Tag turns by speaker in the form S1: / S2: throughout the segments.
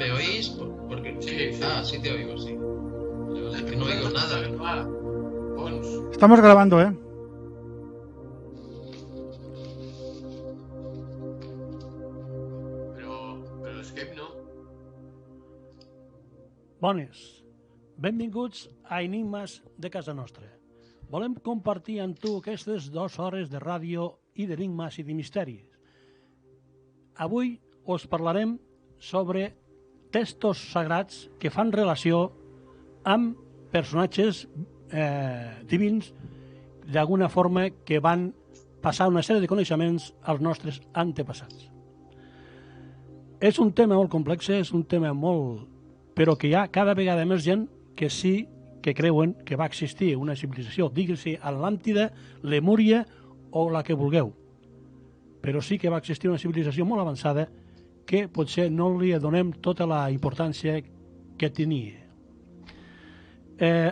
S1: ¿me oís? Porque...
S2: Sí.
S1: Ah, sí te oigo, sí. Es que no oigo nada.
S3: Estamos grabando, ¿eh?
S2: Però l'Escape no.
S4: Bones, benvinguts a Enigmes de casa nostra. Volem compartir amb tu aquestes 2 hores de ràdio i d'enigmes i de misteris. Avui us parlarem sobre textos sagrats que fan relació amb personatges divins d'alguna forma que van passar una sèrie de coneixements als nostres antepassats. És un tema molt complex, és un tema molt... però que hi ha cada vegada més gent que sí que creuen que va existir una civilització, digues-hi Atlàntida, Lemúria o la que vulgueu. Però sí que va existir una civilització molt avançada que potser no li donem tota la importància que tenia.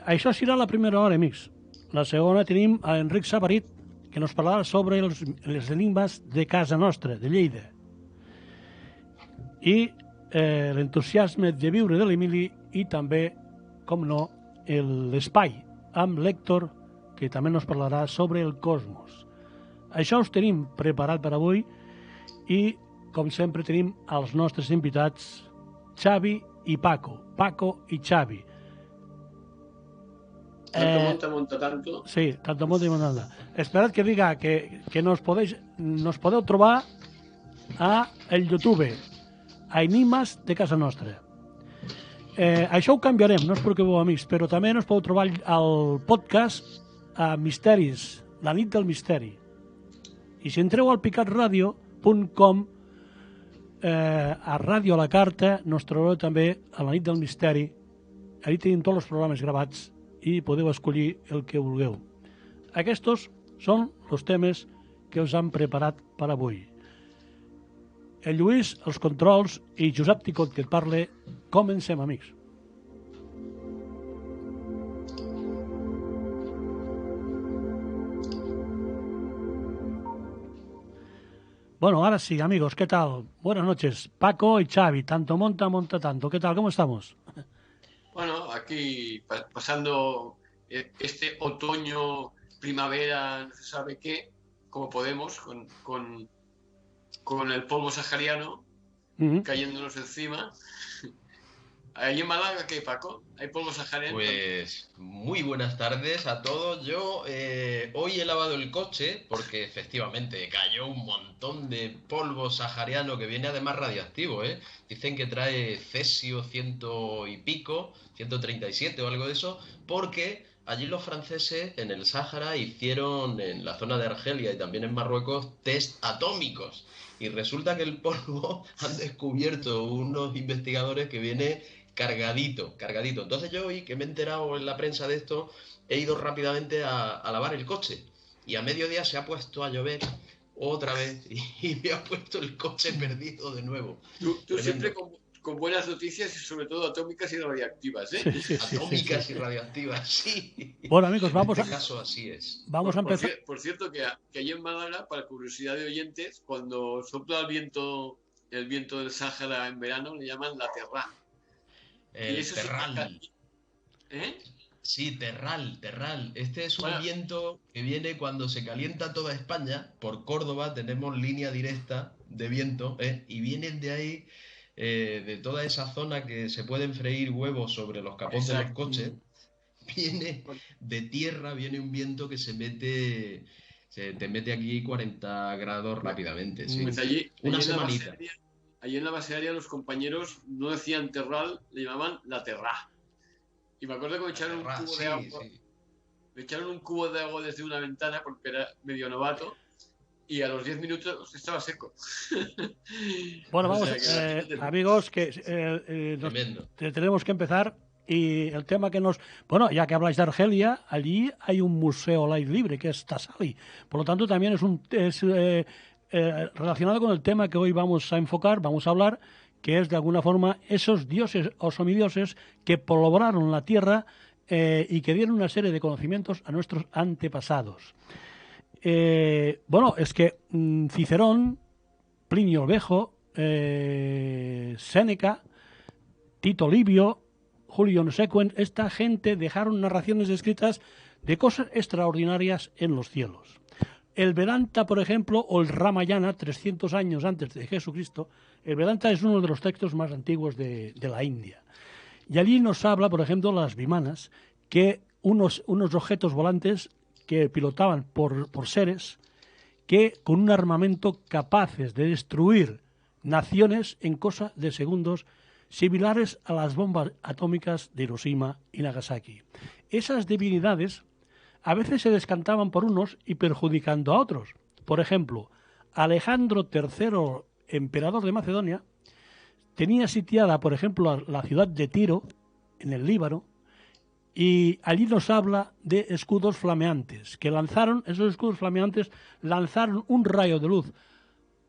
S4: Això serà la primera hora, amics. La segona tenim a Enric Sabarit, que ens parlarà sobre les enigmes de casa nostra, de Lleida. I l'entusiasme de viure de l'Emili i també, com no, l'espai amb l'Héctor, que també ens parlarà sobre el cosmos. Això us tenim preparat per avui i, com sempre, tenim els nostres invitats Xavi i Paco. Paco i Xavi.
S2: Monta tanto.
S4: Sí, tanto monta y monta. Esperad que diga que nos podeu trobar a el YouTube, a Enigmes de casa nostra. Això ho canviarem, no us preocupeu, amics, però també nos podeu trobar al podcast a Misteris, la nit del misteri. I si entreu al picatradio.com, a Ràdio a la Carta, nos trobareu també a la nit del misteri. Allí tenim tots els programes gravats i podeu escollir el que vulgueu. Aquests són els temes que us han preparat per avui. El Lluís, els controls, i Josep Ticot, que et parle. Comencem, amics. Bueno, ahora sí, amigos, ¿qué tal? Buenas noches. Paco y Xavi, tanto monta tanto. ¿Qué tal? ¿Cómo estamos?
S2: Bueno, aquí pasando este otoño, primavera, no se sabe qué, como podemos, con el polvo sahariano cayéndonos encima. ¿Ahí en Málaga qué, Paco? ¿Hay polvo sahariano?
S1: Pues muy buenas tardes a todos. Yo hoy he lavado el coche porque efectivamente cayó un montón de polvo sahariano que viene además radioactivo, ¿eh? Dicen que trae cesio 100 y pico, 137 o algo de eso, porque allí los franceses en el Sáhara hicieron, en la zona de Argelia y también en Marruecos, test atómicos. Y resulta que el polvo han descubierto unos investigadores que viene cargadito. Entonces yo hoy, que me he enterado en la prensa de esto, he ido rápidamente a lavar el coche. Y a mediodía se ha puesto a llover otra vez y me ha puesto el coche perdido de nuevo.
S2: Tú siempre con buenas noticias y sobre todo atómicas y radioactivas, ¿eh?
S4: Sí,
S1: atómicas y radioactivas, sí.
S4: Bueno, amigos, vamos
S1: en este caso así es.
S4: Vamos a empezar.
S2: Por cierto, que allí en Málaga, para curiosidad de oyentes, cuando sopla el viento del Sáhara en verano, le llaman la terra.
S1: El terral.
S2: ¿Eh?
S1: Sí, terral. Este es un viento que viene cuando se calienta toda España. Por Córdoba tenemos línea directa de viento, y vienen de ahí, de toda esa zona que se pueden freír huevos sobre los capotes de los coches. Viene de tierra, viene un viento que te mete aquí 40 grados rápidamente. Sí.
S2: Pues allí
S1: una semanita.
S2: Allí en la base aérea los compañeros no decían terral, le llamaban la terra. Y me acuerdo que me echaron un cubo de agua. Sí. Me echaron un cubo de agua desde una ventana porque era medio novato. Y a los 10 minutos estaba seco.
S4: Bueno, vamos, amigos, que tenemos que empezar. Y el tema que nos... Bueno, ya que habláis de Argelia, allí hay un museo al aire libre, que es Tassali. Por lo tanto, también es relacionado con el tema que hoy vamos a enfocar, vamos a hablar, que es de alguna forma esos dioses o semidioses que poblaron la tierra y que dieron una serie de conocimientos a nuestros antepasados. Bueno, es que Cicerón, Plinio el Viejo, Séneca, Tito Livio, Julio Sequent, esta gente dejaron narraciones escritas de cosas extraordinarias en los cielos. El Vedanta, por ejemplo, o el Ramayana, 300 años antes de Jesucristo, el Vedanta es uno de los textos más antiguos de la India. Y allí nos habla, por ejemplo, las vimanas, que unos objetos volantes que pilotaban por seres que con un armamento capaces de destruir naciones en cosa de segundos, similares a las bombas atómicas de Hiroshima y Nagasaki. Esas divinidades a veces se descantaban por unos y perjudicando a otros. Por ejemplo, Alejandro III, emperador de Macedonia, tenía sitiada, por ejemplo, la ciudad de Tiro, en el Líbano, y allí nos habla de escudos flameantes, que esos escudos flameantes lanzaron un rayo de luz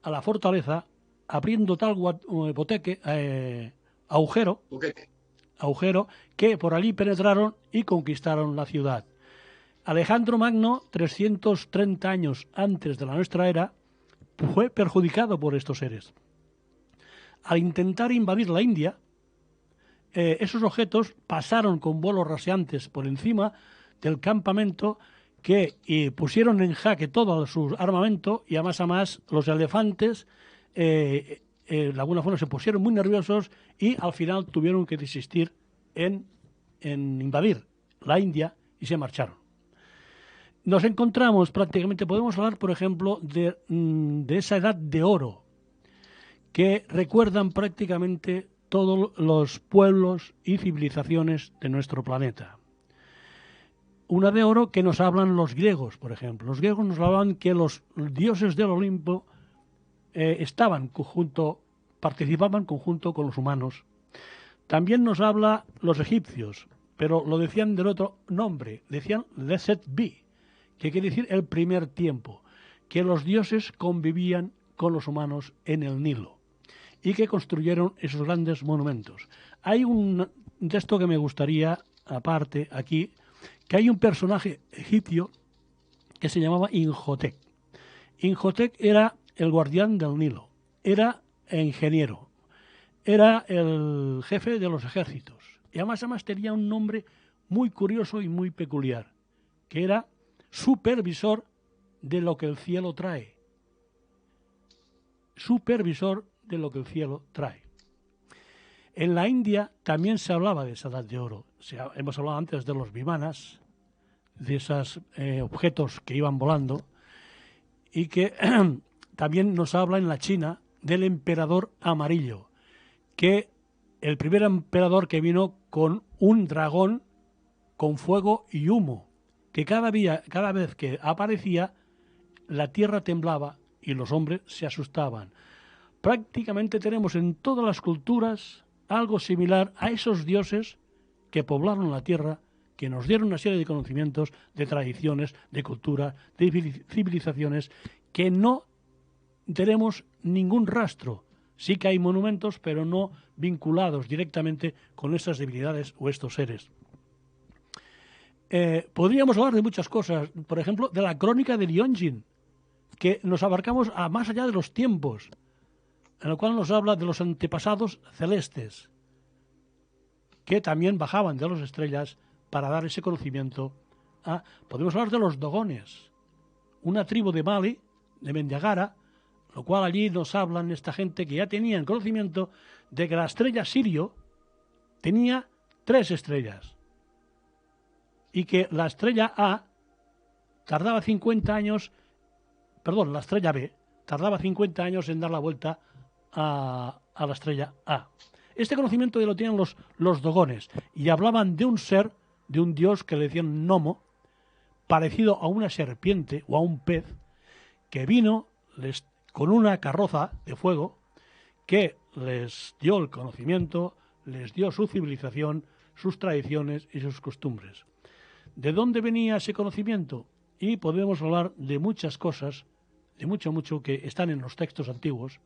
S4: a la fortaleza, abriendo tal agujero, que por allí penetraron y conquistaron la ciudad. Alejandro Magno, 330 años antes de la nuestra era, fue perjudicado por estos seres. Al intentar invadir la India, esos objetos pasaron con vuelos raseantes por encima del campamento que pusieron en jaque todo su armamento y a más los elefantes de alguna forma se pusieron muy nerviosos y al final tuvieron que desistir en invadir la India y se marcharon. Nos encontramos prácticamente, podemos hablar por ejemplo de esa edad de oro que recuerdan prácticamente todos los pueblos y civilizaciones de nuestro planeta. Una de oro que nos hablan los griegos, por ejemplo. Los griegos nos hablan que los dioses del Olimpo participaban conjunto con los humanos. También nos habla los egipcios, pero lo decían del otro nombre, decían Leset Bi, que quiere decir el primer tiempo, que los dioses convivían con los humanos en el Nilo y que construyeron esos grandes monumentos. Hay un texto que me gustaría, aparte, aquí, que hay un personaje egipcio que se llamaba Inhotep. Inhotep era el guardián del Nilo, era ingeniero, era el jefe de los ejércitos y además tenía un nombre muy curioso y muy peculiar, que era supervisor de lo que el cielo trae. Supervisor de lo que el cielo trae. En la India también se hablaba de esa edad de oro. Hemos hablado antes de los vimanas, de esos objetos que iban volando, y que también nos habla en la China del emperador amarillo, que el primer emperador que vino con un dragón con fuego y humo, que cada vez que aparecía la tierra temblaba y los hombres se asustaban. Prácticamente tenemos en todas las culturas algo similar a esos dioses que poblaron la tierra, que nos dieron una serie de conocimientos, de tradiciones, de cultura, de civilizaciones, que no tenemos ningún rastro. Sí que hay monumentos, pero no vinculados directamente con esas divinidades o estos seres. Podríamos hablar de muchas cosas, por ejemplo, de la crónica de Lionjin, que nos abarcamos a más allá de los tiempos, en el cual nos habla de los antepasados celestes, que también bajaban de las estrellas para dar ese conocimiento. Podemos hablar de los dogones, una tribu de Mali, de Mendiagara, lo cual allí nos hablan esta gente que ya tenían conocimiento de que la estrella Sirio tenía 3 estrellas y que la estrella A tardaba 50 años, perdón, la estrella B tardaba 50 años en dar la vuelta a la estrella A. Este conocimiento ya lo tienen los dogones y hablaban de un ser, de un dios que le decían Nomo, parecido a una serpiente o a un pez, que vino con una carroza de fuego que les dio el conocimiento, les dio su civilización, sus tradiciones y sus costumbres. ¿De dónde venía ese conocimiento? Y podemos hablar de muchas cosas, de mucho que están en los textos antiguos,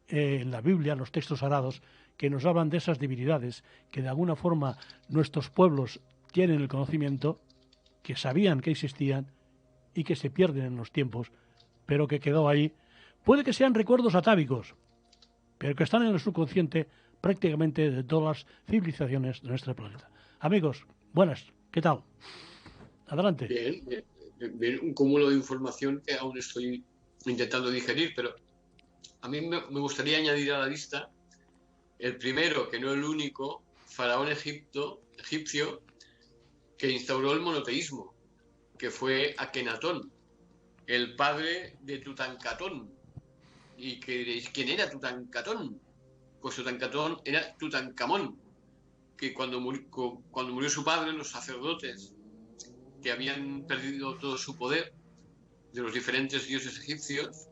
S4: en la Biblia, en los textos sagrados, que nos hablan de esas divinidades, que de alguna forma nuestros pueblos tienen el conocimiento, que sabían que existían y que se pierden en los tiempos, pero que quedó ahí. Puede que sean recuerdos atávicos, pero que están en el subconsciente prácticamente de todas las civilizaciones de nuestro planeta. Amigos, buenas, ¿qué tal? Adelante.
S2: Bien, bien, un cúmulo de información que aún estoy intentando digerir, pero a mí me gustaría añadir a la lista el primero, que no el único, faraón egipcio que instauró el monoteísmo, que fue Akenatón, el padre de Tutankamón. ¿Y que diréis, quién era Tutankamón? Pues Tutankamón era Tutankamón, que cuando murió su padre, los sacerdotes que habían perdido todo su poder de los diferentes dioses egipcios,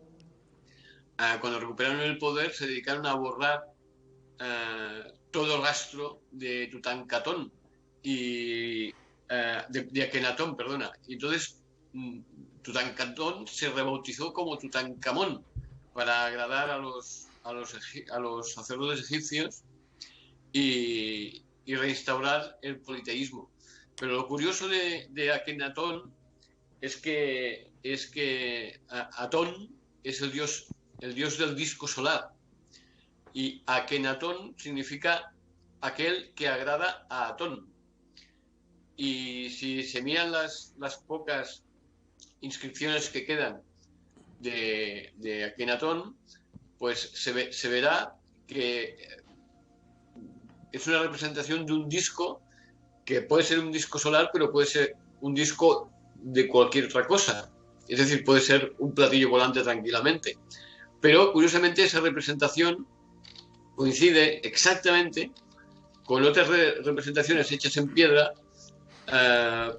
S2: cuando recuperaron el poder se dedicaron a borrar todo el rastro de Tutankamón y de Akenatón, perdona. Y entonces Tutankamón se rebautizó como Tutankamón para agradar a los sacerdotes egipcios y reinstaurar el politeísmo. Pero lo curioso de Akenatón es que Atón es el dios del disco solar, y Akenatón significa aquel que agrada a Atón. Y si se miran las pocas inscripciones que quedan de Akenatón, pues se verá que es una representación de un disco que puede ser un disco solar, pero puede ser un disco de cualquier otra cosa. Es decir, puede ser un platillo volante tranquilamente. Pero, curiosamente, esa representación coincide exactamente con otras representaciones hechas en piedra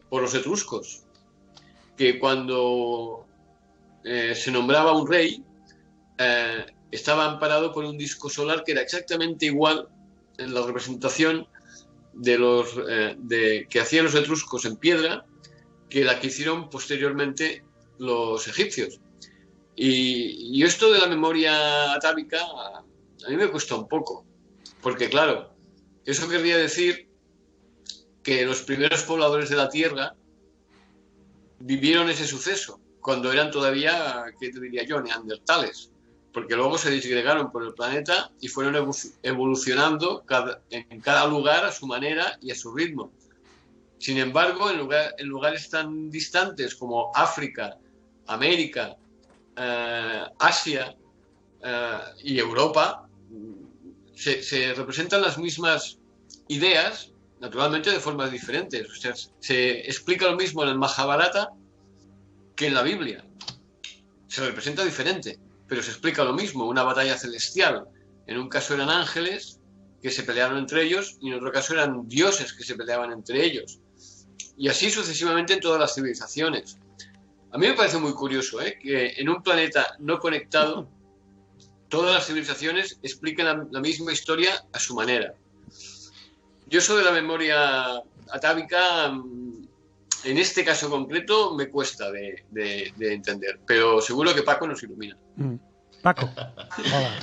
S2: por los etruscos, que cuando se nombraba un rey, estaba amparado por un disco solar que era exactamente igual en la representación que hacían los etruscos en piedra que la que hicieron posteriormente los egipcios. Y esto de la memoria atávica a mí me cuesta un poco, porque claro, eso querría decir que los primeros pobladores de la Tierra vivieron ese suceso cuando eran todavía, ¿qué te diría yo?, neandertales, porque luego se disgregaron por el planeta y fueron evolucionando en cada lugar a su manera y a su ritmo. Sin embargo, en lugares tan distantes como África, América, Asia y Europa, se representan las mismas ideas, naturalmente de formas diferentes. O sea, se explica lo mismo en el Mahabharata que en la Biblia. Se representa diferente, pero se explica lo mismo, una batalla celestial. En un caso eran ángeles que se pelearon entre ellos y en otro caso eran dioses que se peleaban entre ellos. Y así sucesivamente en todas las civilizaciones. A mí me parece muy curioso que en un planeta no conectado todas las civilizaciones expliquen la misma historia a su manera. Yo eso de la memoria atávica, en este caso concreto, me cuesta de entender, pero seguro que Paco nos ilumina.
S4: Paco.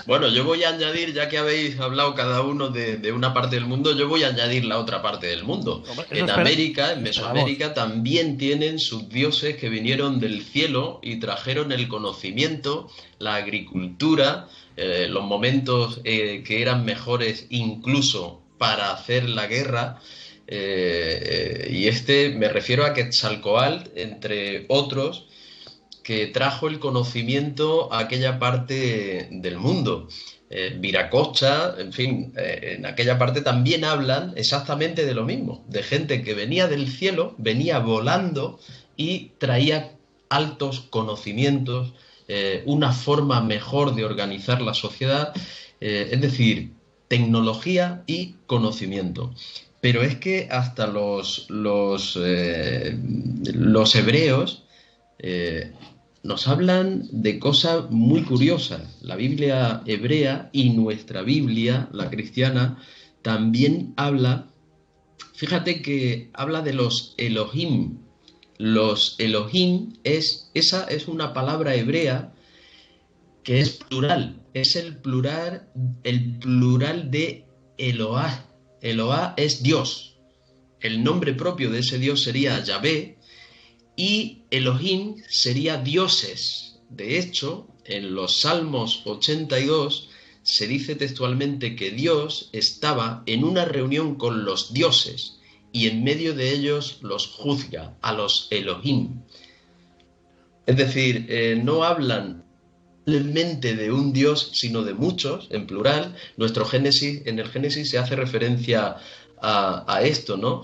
S1: Bueno, yo voy a añadir, ya que habéis hablado cada uno de una parte del mundo, yo voy a añadir la otra parte del mundo. En América, en Mesoamérica, también tienen sus dioses que vinieron del cielo y trajeron el conocimiento, la agricultura, los momentos que eran mejores incluso para hacer la guerra. Y me refiero a Quetzalcóatl, entre otros, que trajo el conocimiento a aquella parte del mundo. Viracocha, en fin, en aquella parte también hablan exactamente de lo mismo, de gente que venía del cielo, venía volando y traía altos conocimientos, una forma mejor de organizar la sociedad, es decir, tecnología y conocimiento. Pero es que hasta los hebreos nos hablan de cosas muy curiosas. La Biblia hebrea y nuestra Biblia, la cristiana, también habla, fíjate que habla de los Elohim. Los Elohim esa es una palabra hebrea que es plural, es el plural de Eloah. Eloah es Dios. El nombre propio de ese Dios sería Yahvé, y Elohim sería dioses. De hecho, en los Salmos 82 se dice textualmente que Dios estaba en una reunión con los dioses y en medio de ellos los juzga, a los Elohim. Es decir, no hablan simplemente de un Dios, sino de muchos, en plural. En el Génesis se hace referencia a esto, ¿no?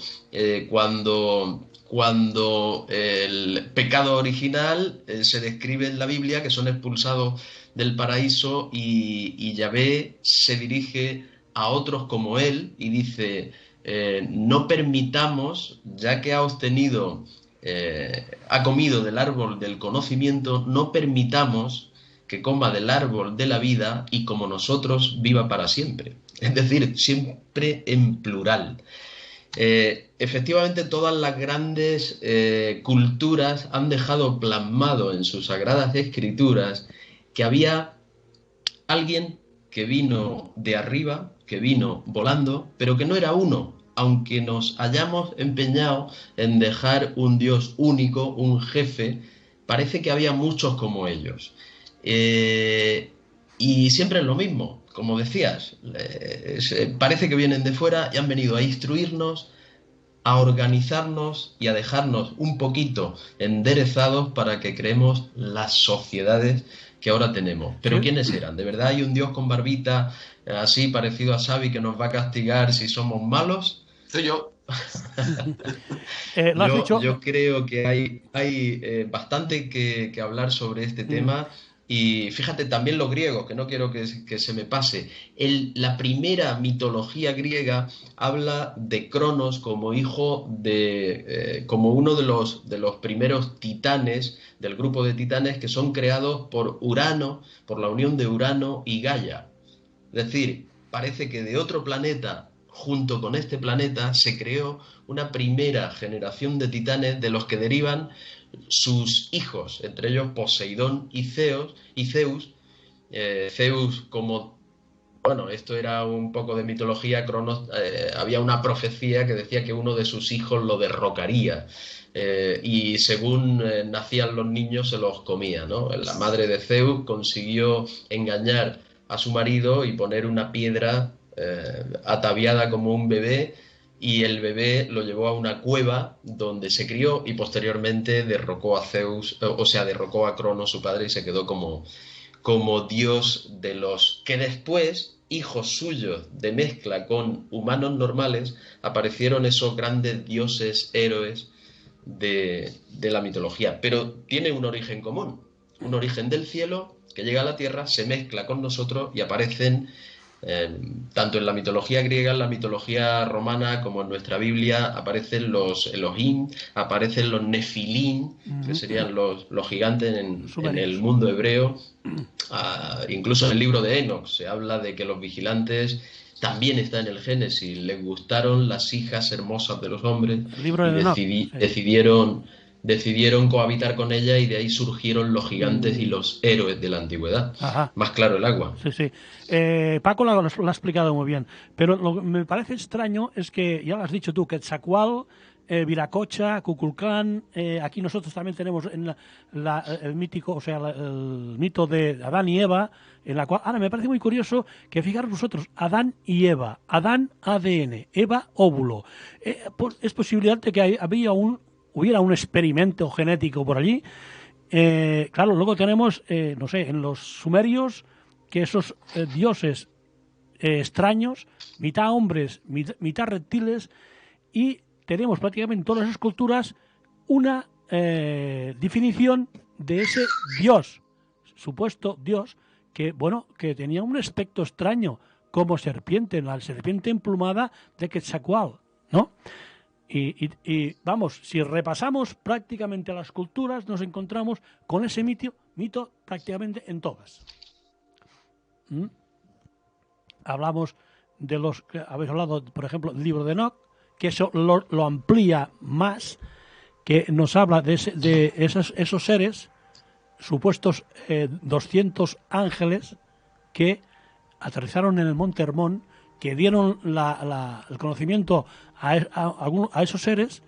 S1: Cuando el pecado original se describe en la Biblia, que son expulsados del paraíso, y Yahvé se dirige a otros como él y dice, no permitamos, ya que ha comido del árbol del conocimiento, no permitamos que coma del árbol de la vida y como nosotros viva para siempre. Es decir, siempre en plural. Efectivamente, todas las grandes culturas han dejado plasmado en sus sagradas escrituras que había alguien que vino de arriba, que vino volando, pero que no era uno, aunque nos hayamos empeñado en dejar un Dios único, un jefe, parece que había muchos como ellos. Y siempre es lo mismo, como decías, parece que vienen de fuera y han venido a instruirnos, a organizarnos y a dejarnos un poquito enderezados para que creemos las sociedades que ahora tenemos. Pero ¿quiénes eran? ¿De verdad hay un Dios con barbita así parecido a Xavi que nos va a castigar si somos malos?
S2: Soy yo.
S1: Yo creo que hay bastante que hablar sobre este tema. Y fíjate, también los griegos, que no quiero que se me pase. La primera mitología griega habla de Cronos como hijo como uno de los primeros titanes, del grupo de titanes que son creados por Urano, por la unión de Urano y Gaia. Es decir, parece que de otro planeta, junto con este planeta, se creó una primera generación de titanes de los que derivan sus hijos, entre ellos Poseidón y Zeus. Zeus como, bueno, esto era un poco de mitología, Cronos, había una profecía que decía que uno de sus hijos lo derrocaría, y según nacían los niños se los comía, ¿no? La madre de Zeus consiguió engañar a su marido y poner una piedra ataviada como un bebé, y el bebé lo llevó a una cueva donde se crió y posteriormente derrocó a Zeus, derrocó a Cronos, su padre, y se quedó como dios de los que después, hijos suyos de mezcla con humanos normales, aparecieron esos grandes dioses héroes de la mitología. Pero tiene un origen común, un origen del cielo que llega a la tierra, se mezcla con nosotros y aparecen tanto en la mitología griega, en la mitología romana, como en nuestra Biblia, aparecen los Elohim, aparecen los Nefilim, que serían los gigantes en el mundo hebreo. Incluso en el libro de Enoch se habla de que los vigilantes también están en el Génesis. Les gustaron las hijas hermosas de los hombres y decidieron cohabitar con ella, y de ahí surgieron los gigantes y los héroes de la antigüedad.
S4: Ajá.
S1: Más claro el agua.
S4: Sí, sí. Paco lo ha explicado muy bien, pero lo que me parece extraño es que, ya lo has dicho tú, Quetzalcóatl, Viracocha, Kukulcán, aquí nosotros también tenemos el mítico, el mito de Adán y Eva, en la cual, ahora me parece muy curioso que fijaros vosotros, Adán y Eva, Adán ADN, Eva óvulo. Es posibilidad de que hubiera un experimento genético por allí. Claro, luego tenemos, en los sumerios, que esos dioses extraños, mitad hombres, mitad reptiles, y tenemos prácticamente en todas las culturas una definición de ese dios, supuesto dios, que tenía un aspecto extraño, como serpiente, la serpiente emplumada de Quetzalcóatl, ¿no? Y vamos, si repasamos prácticamente las culturas, nos encontramos con ese mito prácticamente en todas. Hablamos de habéis hablado, por ejemplo, del libro de Enoch, que eso lo amplía más, que nos habla de esos seres, supuestos 200 ángeles que aterrizaron en el Monte Hermón, que dieron el conocimiento a esos seres,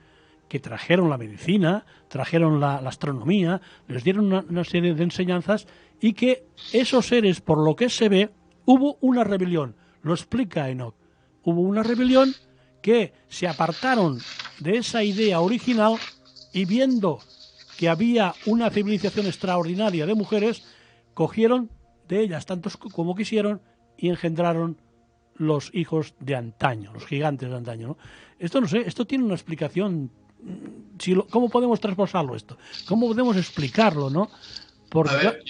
S4: que trajeron la medicina, trajeron la astronomía, les dieron una serie de enseñanzas, y que esos seres, por lo que se ve, hubo una rebelión, lo explica Enoch. Hubo una rebelión que se apartaron de esa idea original y viendo que había una civilización extraordinaria de mujeres, cogieron de ellas tantos como quisieron y engendraron los hijos de antaño, los gigantes de antaño, ¿no? Esto no sé, esto tiene una explicación. ¿Cómo podemos trasposarlo esto? ¿Cómo podemos explicarlo, no? Porque,
S2: a ver,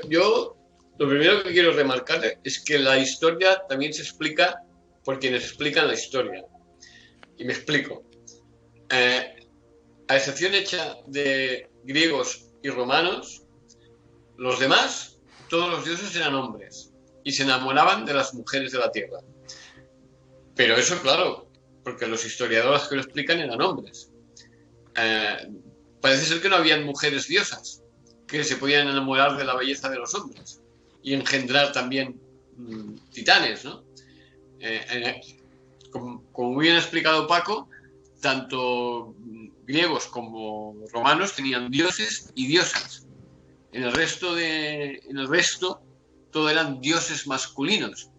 S2: yo lo primero que quiero remarcar es que la historia también se explica por quienes explican la historia. Y me explico. A excepción hecha de griegos y romanos, los demás, todos los dioses eran hombres y se enamoraban de las mujeres de la tierra. Pero eso, claro, porque los historiadores que lo explican eran hombres. Parece ser que no habían mujeres diosas que se podían enamorar de la belleza de los hombres y engendrar también titanes, ¿no? Como bien ha explicado Paco, tanto griegos como romanos tenían dioses y diosas. En el resto todo eran dioses masculinos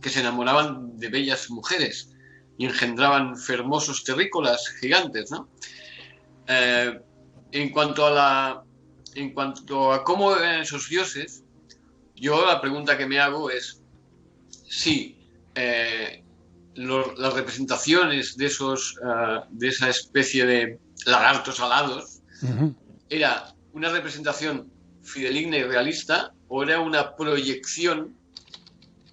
S2: que se enamoraban de bellas mujeres y engendraban hermosos terrícolas gigantes, ¿no? En cuanto a cómo eran esos dioses, yo la pregunta que me hago es si las representaciones de esa especie de lagartos alados era una representación fidedigna y realista o era una proyección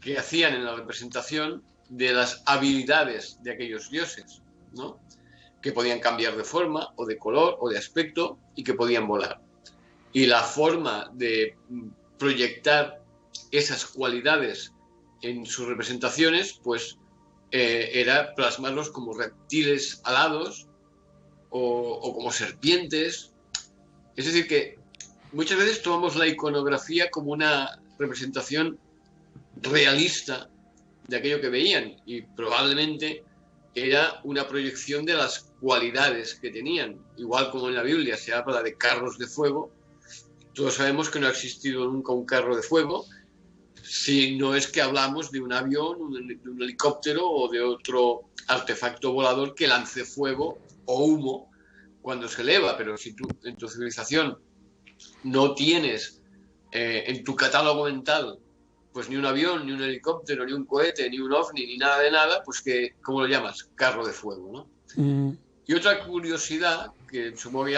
S2: que hacían en la representación de las habilidades de aquellos dioses, ¿no? Que podían cambiar de forma o de color o de aspecto y que podían volar. Y la forma de proyectar esas cualidades en sus representaciones, pues era plasmarlos como reptiles alados o como serpientes. Es decir, que muchas veces tomamos la iconografía como una representación realista de aquello que veían y probablemente era una proyección de las cualidades que tenían. Igual como en la Biblia se habla de carros de fuego, todos sabemos que no ha existido nunca un carro de fuego, si no es que hablamos de un avión, de un helicóptero o de otro artefacto volador que lance fuego o humo cuando se eleva. Pero si tú en tu civilización no tienes en tu catálogo mental pues ni un avión, ni un helicóptero, ni un cohete, ni un ovni, ni nada de nada, pues que, ¿cómo lo llamas? Carro de fuego, ¿no? Y otra curiosidad, que supongo que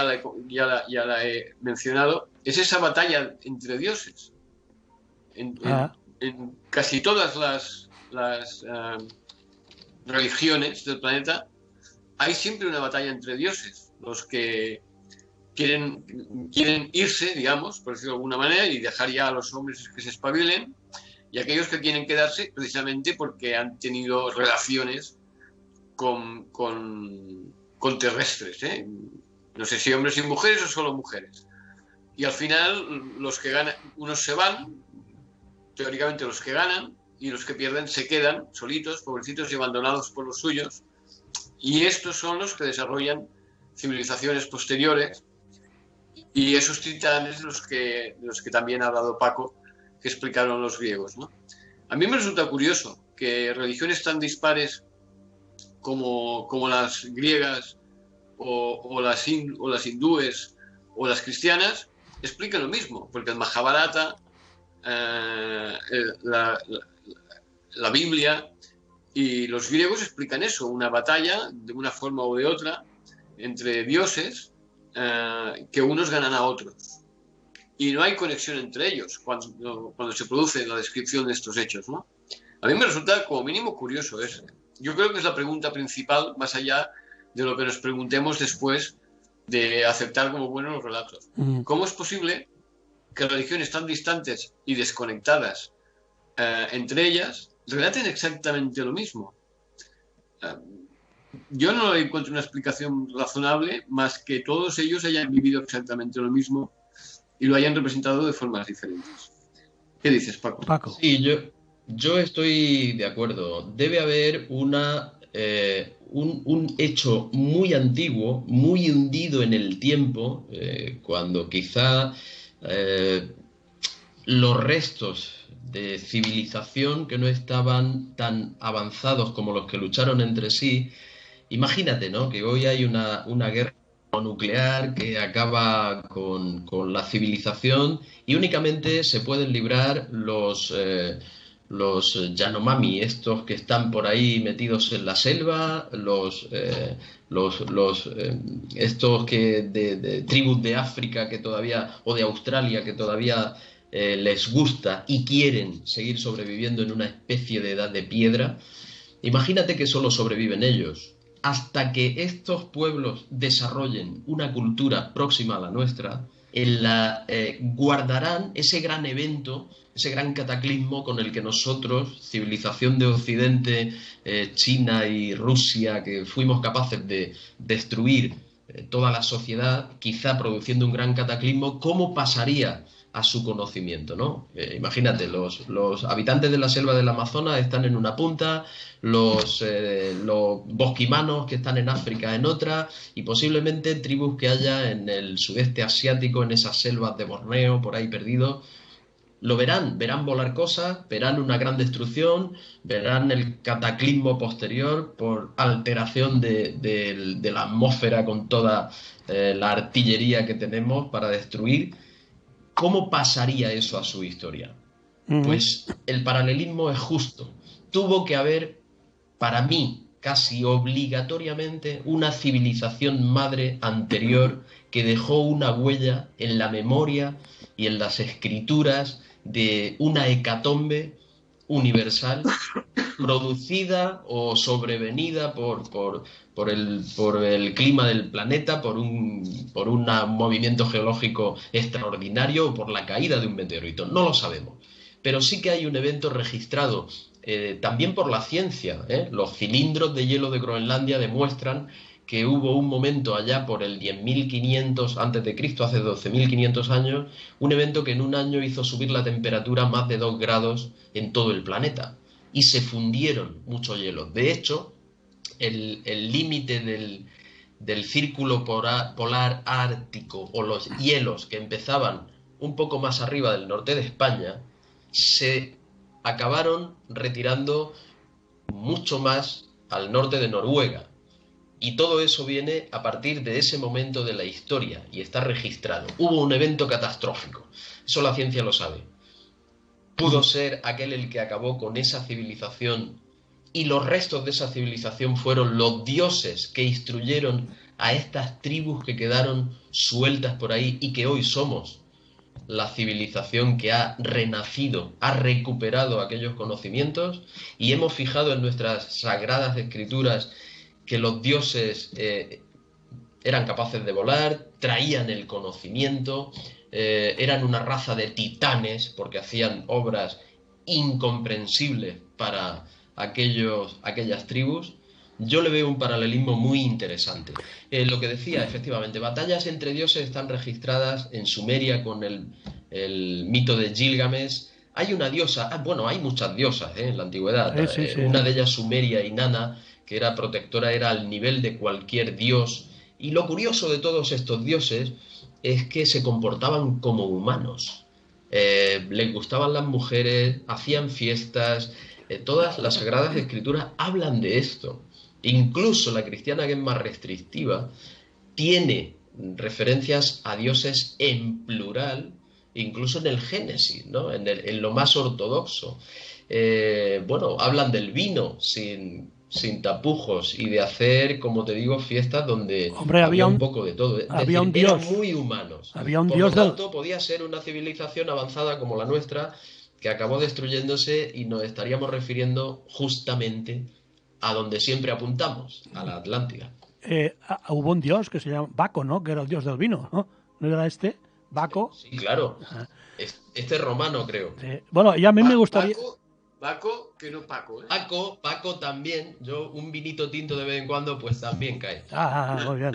S2: ya la he mencionado, es esa batalla entre dioses. En casi todas las religiones del planeta hay siempre una batalla entre dioses. Los que quieren irse, digamos, por decirlo de alguna manera, y dejar ya a los hombres que se espabilen, y aquellos que quieren quedarse precisamente porque han tenido relaciones con terrestres, ¿eh? No sé si hombres y mujeres o solo mujeres. Y al final los que ganan, unos se van, teóricamente los que ganan, y los que pierden se quedan solitos, pobrecitos y abandonados por los suyos. Y estos son los que desarrollan civilizaciones posteriores, y esos titanes de los que también ha hablado Paco, que explicaron los griegos, ¿no? A mí me resulta curioso que religiones tan dispares como las griegas o las hindúes o las cristianas expliquen lo mismo, porque el Mahabharata, la Biblia y los griegos explican eso, una batalla de una forma o de otra entre dioses que unos ganan a otros. Y no hay conexión entre ellos cuando se produce la descripción de estos hechos, ¿no? A mí me resulta como mínimo curioso eso. Yo creo que es la pregunta principal, más allá de lo que nos preguntemos después de aceptar como buenos los relatos. ¿Cómo es posible que religiones tan distantes y desconectadas entre ellas relaten exactamente lo mismo? Yo no encuentro una explicación razonable más que todos ellos hayan vivido exactamente lo mismo y lo hayan representado de formas diferentes. ¿Qué dices, Paco?
S1: Sí, yo estoy de acuerdo. Debe haber un hecho muy antiguo, muy hundido en el tiempo, cuando quizá los restos de civilización que no estaban tan avanzados como los que lucharon entre sí. Imagínate, ¿no?, que hoy hay una guerra nuclear que acaba con la civilización y únicamente se pueden librar los Yanomami, estos que están por ahí metidos en la selva, estos que de tribus de África que todavía, o de Australia, que todavía les gusta y quieren seguir sobreviviendo en una especie de edad de piedra. Imagínate que solo sobreviven ellos. Hasta que estos pueblos desarrollen una cultura próxima a la nuestra, guardarán ese gran evento, ese gran cataclismo con el que nosotros, civilización de Occidente, China y Rusia, que fuimos capaces de destruir toda la sociedad, quizá produciendo un gran cataclismo, ¿cómo pasaría a su conocimiento, ¿no? Imagínate, los habitantes de la selva del Amazonas están en una punta, los bosquimanos que están en África en otra, y posiblemente tribus que haya en el sudeste asiático, en esas selvas de Borneo, por ahí perdidos. Lo verán volar cosas, verán una gran destrucción, verán el cataclismo posterior por alteración de la atmósfera con toda la artillería que tenemos para destruir. ¿Cómo pasaría eso a su historia? Pues el paralelismo es justo. Tuvo que haber, para mí, casi obligatoriamente, una civilización madre anterior que dejó una huella en la memoria y en las escrituras de una hecatombe universal producida o sobrevenida por el clima del planeta, por un movimiento geológico extraordinario o por la caída de un meteorito. No lo sabemos. Pero sí que hay un evento registrado también por la ciencia. Los cilindros de hielo de Groenlandia demuestran que hubo un momento allá por el 10.500 a.C., hace 12.500 años, un evento que en un año hizo subir la temperatura más de 2 grados en todo el planeta. Y se fundieron mucho hielo. De hecho, el límite del círculo polar ártico, o los hielos que empezaban un poco más arriba del norte de España, se acabaron retirando mucho más al norte de Noruega. Y todo eso viene a partir de ese momento de la historia y está registrado. Hubo un evento catastrófico. Eso la ciencia lo sabe. Pudo ser aquel el que acabó con esa civilización, y los restos de esa civilización fueron los dioses que instruyeron a estas tribus que quedaron sueltas por ahí y que hoy somos la civilización que ha renacido, ha recuperado aquellos conocimientos, y hemos fijado en nuestras sagradas escrituras que los dioses eran capaces de volar, traían el conocimiento, eran una raza de titanes porque hacían obras incomprensibles para aquellas tribus. Yo le veo un paralelismo muy interesante. Lo que decía, efectivamente, batallas entre dioses están registradas en Sumeria con el mito de Gilgamesh. Hay una diosa, bueno, hay muchas diosas en la antigüedad.
S4: Sí.
S1: Una de ellas, Sumeria, Inanna, que era protectora, era al nivel de cualquier dios. Y lo curioso de todos estos dioses es que se comportaban como humanos. Les gustaban las mujeres, hacían fiestas. Todas las sagradas escrituras hablan de esto. Incluso la cristiana, que es más restrictiva, tiene referencias a dioses en plural, incluso en el Génesis, ¿no? En lo más ortodoxo. Bueno, hablan del vino sin tapujos y de hacer, como te digo, fiestas donde había un poco de todo.
S4: Había un dios.
S1: Eran muy humanos.
S4: Había un
S1: Por
S4: dios.
S1: lo tanto, podía ser una civilización avanzada como la nuestra, que acabó destruyéndose, y nos estaríamos refiriendo justamente a donde siempre apuntamos, a la Atlántida.
S4: Hubo un dios que se llama Baco, ¿no? Que era el dios del vino, ¿no? ¿No era este? Baco.
S1: Sí, claro. Este es romano, creo.
S4: Bueno, y a mí me gustaría...
S2: Baco, que no Paco, ¿eh?
S1: Paco también. Yo, un vinito tinto de vez en cuando, pues también cae.
S4: Muy bien.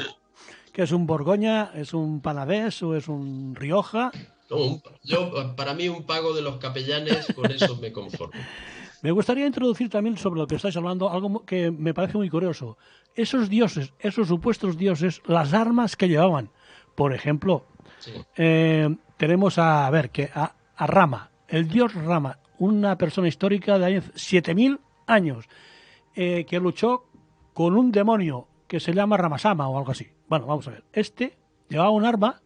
S4: ¿Qué es un Borgoña? ¿Es un Panadés o es un Rioja?
S1: No, para mí, un pago de los capellanes, con eso me conformo.
S4: Me gustaría introducir también sobre lo que estáis hablando algo que me parece muy curioso. Esos dioses, esos supuestos dioses, las armas que llevaban. Por ejemplo, sí. Tenemos a Rama, el dios Rama. una persona histórica de 7.000 años, que luchó con un demonio que se llama Ramasama o algo así. Bueno, vamos a ver. Este llevaba un arma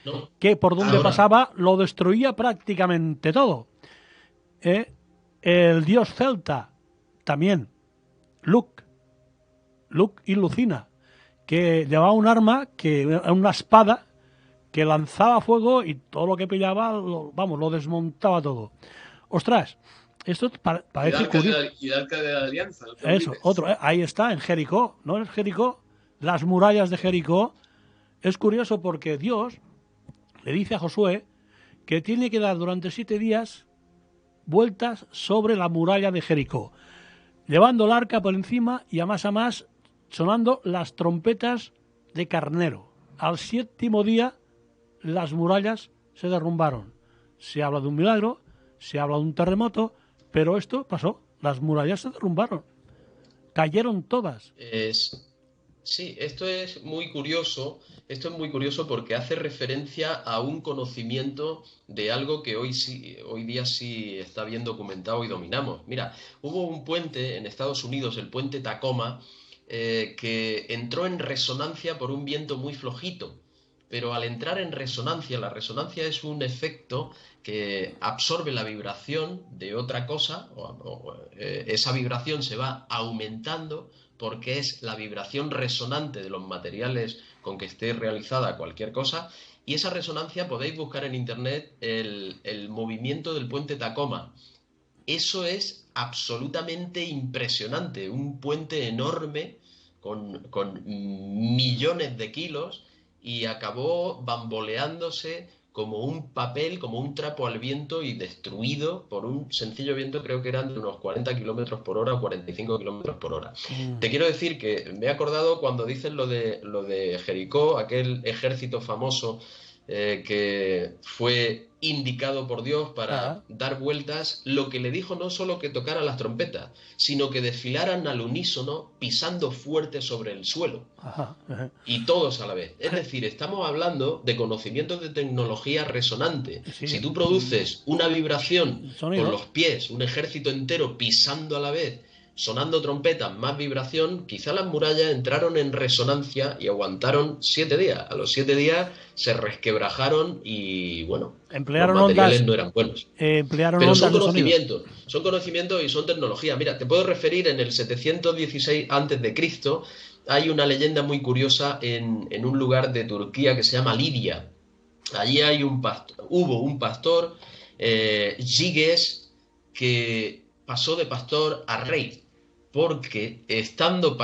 S1: No.
S4: que por donde
S1: Ahora.
S4: pasaba lo destruía prácticamente todo. El dios celta también, Luke y Lucina, que llevaba un arma, una espada que lanzaba fuego y todo lo que pillaba, lo desmontaba todo. Ostras, esto parece curioso.
S2: Y el arca de la alianza. No te
S4: Eso,
S2: olvides.
S4: otro, ahí está, en Jericó, ¿no? En Jericó, las murallas de Jericó. Es curioso porque Dios le dice a Josué que tiene que dar durante 7 días vueltas sobre la muralla de Jericó, llevando el arca por encima y a más sonando las trompetas de carnero. Al 7º día las murallas se derrumbaron. Se habla de un milagro, se habla de un terremoto, pero esto pasó, las murallas se derrumbaron, cayeron todas.
S1: Sí, esto es muy curioso. Esto es muy curioso porque hace referencia a un conocimiento de algo que hoy día sí está bien documentado y dominamos. Mira, hubo un puente en Estados Unidos, el puente Tacoma, que entró en resonancia por un viento muy flojito. Pero al entrar en resonancia, la resonancia es un efecto que absorbe la vibración de otra cosa, esa vibración se va aumentando porque es la vibración resonante de los materiales con que esté realizada cualquier cosa, y esa resonancia podéis buscar en internet el movimiento del puente Tacoma. Eso es absolutamente impresionante, un puente enorme con millones de kilos, y acabó bamboleándose como un papel, como un trapo al viento, y destruido por un sencillo viento. Creo que eran de unos 40 kilómetros por hora o 45 kilómetros por hora. Te quiero decir que me he acordado cuando dices lo de Jericó, aquel ejército famoso que fue indicado por Dios para dar vueltas. Lo que le dijo no solo que tocaran las trompetas, sino que desfilaran al unísono pisando fuerte sobre el suelo. Y todos a la vez. Es decir, estamos hablando de conocimientos de tecnología resonante.
S4: Sí.
S1: Si tú produces una vibración
S4: Sonido.
S1: con los pies, un ejército entero pisando a la vez, sonando trompetas, más vibración, quizá las murallas entraron en resonancia y aguantaron 7 días. A los 7 días se resquebrajaron y, bueno,
S4: emplearon
S1: los materiales
S4: ondas,
S1: no eran buenos.
S4: emplearon
S1: Pero
S4: ondas
S1: son
S4: de sonido.
S1: conocimientos y son tecnología. Mira, te puedo referir, en el 716 a.C., hay una leyenda muy curiosa en un lugar de Turquía que se llama Lidia. Allí hubo un pastor, Giges, que pasó de pastor a rey, porque estando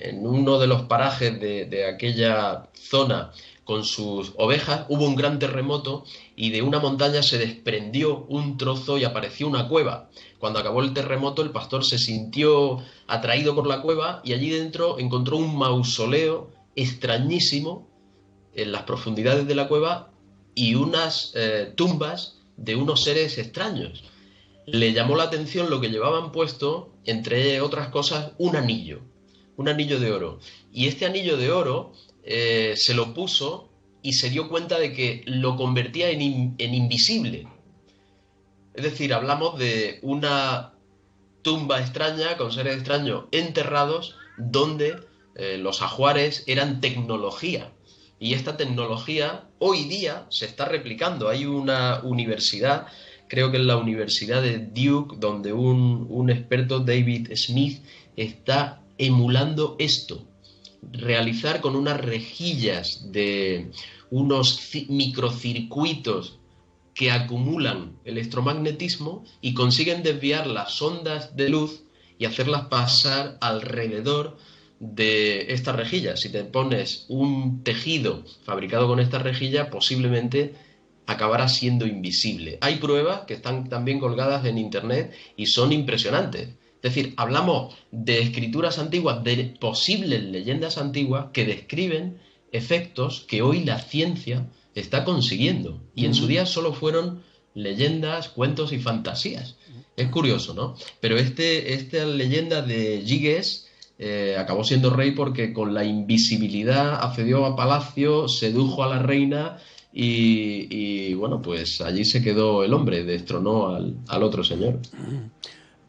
S1: en uno de los parajes de aquella zona con sus ovejas, hubo un gran terremoto y de una montaña se desprendió un trozo y apareció una cueva. Cuando acabó el terremoto, el pastor se sintió atraído por la cueva y allí dentro encontró un mausoleo extrañísimo en las profundidades de la cueva y unas tumbas de unos seres extraños. Le llamó la atención lo que llevaban puesto, entre otras cosas, un anillo de oro. Y este anillo de oro se lo puso y se dio cuenta de que lo convertía en invisible. Es decir, hablamos de una tumba extraña con seres extraños enterrados, donde los ajuares eran tecnología. Y esta tecnología hoy día se está replicando. Hay una universidad, creo que es la Universidad de Duke, donde un experto, David Smith, está emulando esto. Realizar con unas rejillas de unos microcircuitos que acumulan electromagnetismo y consiguen desviar las ondas de luz y hacerlas pasar alrededor de estas rejillas. Si te pones un tejido fabricado con esta rejilla, posiblemente acabará siendo invisible. Hay pruebas que están también colgadas en internet y son impresionantes. Es decir, hablamos de escrituras antiguas, de posibles leyendas antiguas que describen efectos que hoy la ciencia está consiguiendo. Y en su día solo fueron leyendas, cuentos y fantasías. Es curioso, ¿no? Pero esta leyenda de Giges acabó siendo rey porque con la invisibilidad accedió a palacio, sedujo a la reina y bueno, pues allí se quedó el hombre, destronó al otro señor.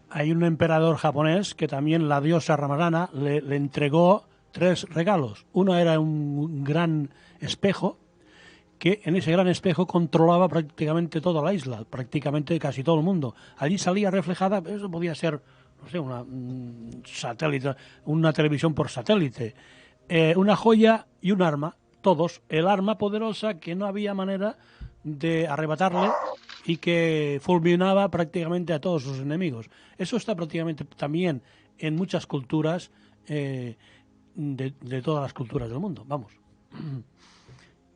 S4: Hay un emperador japonés que también la diosa Ramayana le entregó 3 regalos. Uno era un gran espejo, que en ese gran espejo controlaba prácticamente toda la isla, prácticamente casi todo el mundo. Allí salía reflejada, eso podía ser, no sé, satélite, una televisión por satélite, una joya y un arma, todos. El arma poderosa que no había manera de arrebatarle y que fulminaba prácticamente a todos sus enemigos. Eso está prácticamente también en muchas culturas, de todas las culturas del mundo, vamos.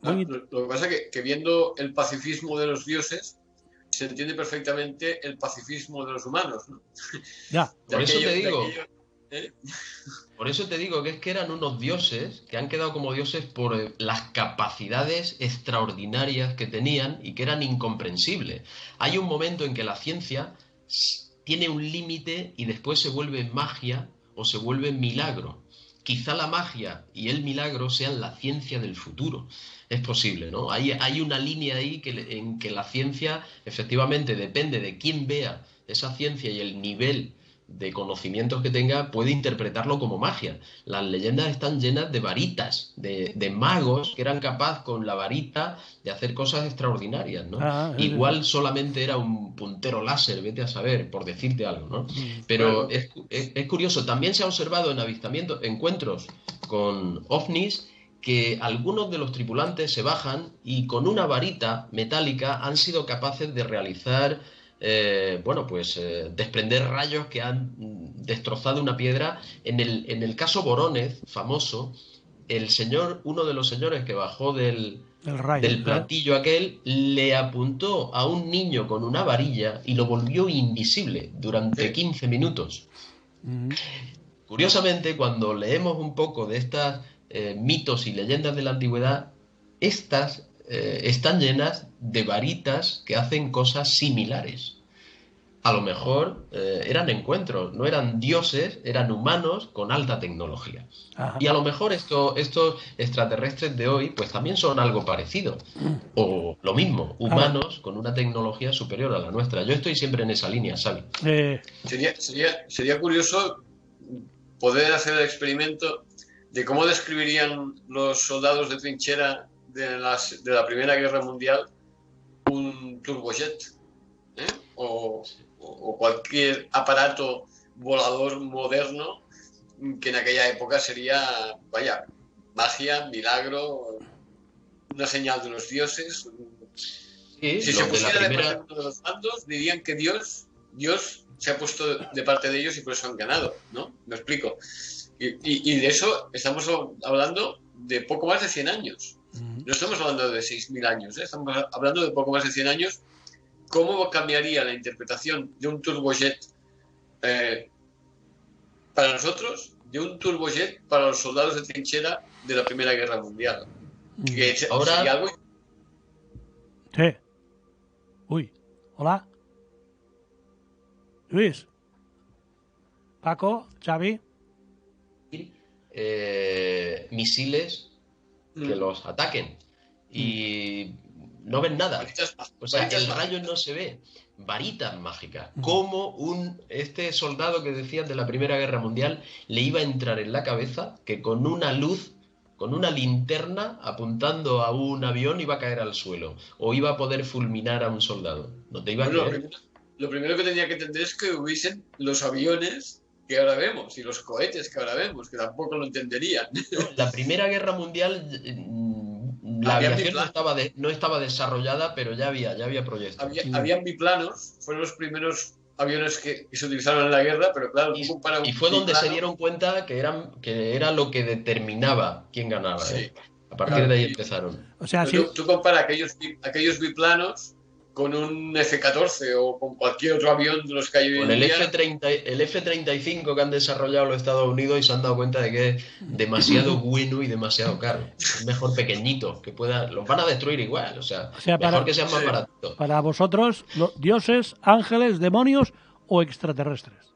S2: Lo que pasa es que viendo el pacifismo de los dioses, se entiende perfectamente el pacifismo de los humanos, ¿no?
S4: Ya.
S1: Por eso te digo, por eso te digo que es que eran unos dioses que han quedado como dioses por las capacidades extraordinarias que tenían y que eran incomprensibles. Hay un momento en que la ciencia tiene un límite y después se vuelve magia o se vuelve milagro. Quizá la magia y el milagro sean la ciencia del futuro. Es posible, ¿no? Hay una línea ahí en que la ciencia efectivamente depende de quién vea esa ciencia y el nivel de conocimientos que tenga, puede interpretarlo como magia. Las leyendas están llenas de varitas, de magos que eran capaces con la varita de hacer cosas extraordinarias, ¿no? Igual solamente era un puntero láser, vete a saber, por decirte algo, ¿no? Pero es curioso, también se ha observado en avistamientos, encuentros con ovnis, que algunos de los tripulantes se bajan y con una varita metálica han sido capaces de realizar desprender rayos que han destrozado una piedra. En el caso Vorónez, famoso, uno de los señores que bajó del platillo aquel, le apuntó a un niño con una varilla y lo volvió invisible durante 15 minutos. Curiosamente, cuando leemos un poco de estas mitos y leyendas de la antigüedad, estas están llenas de varitas que hacen cosas similares. A lo mejor eran encuentros, no eran dioses, eran humanos con alta tecnología. Ajá. Y a lo mejor estos extraterrestres de hoy pues también son algo parecido. O lo mismo, humanos con una tecnología superior a la nuestra. Yo estoy siempre en esa línea, Xavi.
S2: Sería curioso poder hacer el experimento de cómo describirían los soldados de trinchera de la Primera Guerra Mundial un turbojet, o cualquier aparato volador moderno que en aquella época sería, vaya, magia, milagro, una señal de los dioses.
S1: Sí,
S2: si se pusiera de parte de uno de los bandos, dirían que Dios se ha puesto de parte de ellos y por eso han ganado, ¿no? Me explico. Y de eso estamos hablando de poco más de 100 años. No estamos hablando de 6.000 años, estamos hablando de poco más de 100 años. ¿Cómo cambiaría la interpretación de un turbojet para nosotros, de un turbojet para los soldados de trinchera de la Primera Guerra Mundial? Que
S1: ahora
S2: sería algo...
S4: Sí. Uy, hola. Luis. Paco, Xavi.
S1: Misiles que los ataquen y no ven nada. O sea, el rayo no se ve. Varitas mágicas. Como este soldado que decían de la Primera Guerra Mundial le iba a entrar en la cabeza que con una luz, con una linterna apuntando a un avión iba a caer al suelo o iba a poder fulminar a un soldado. No te iba a creer.
S2: Lo primero que tenía que entender es que hubiesen los aviones que ahora vemos y los cohetes que ahora vemos, que tampoco lo entenderían.
S1: La Primera Guerra Mundial, la aviación no estaba desarrollada, pero ya había proyectos.
S2: Habían biplanos, fueron los primeros aviones que se utilizaron en la guerra, pero claro,
S1: y fue donde se dieron cuenta que era lo que determinaba quién ganaba. Sí. A partir de ahí empezaron.
S4: O sea,
S2: tú compara aquellos biplanos con un F-14 o con cualquier otro avión de los que hay hoy en día.
S1: El F-35 que han desarrollado los Estados Unidos y se han dado cuenta de que es demasiado bueno y demasiado caro. Es mejor pequeñito, los van a destruir igual, o sea mejor que sean más baratos.
S4: Para vosotros, ¿dioses, ángeles, demonios o extraterrestres?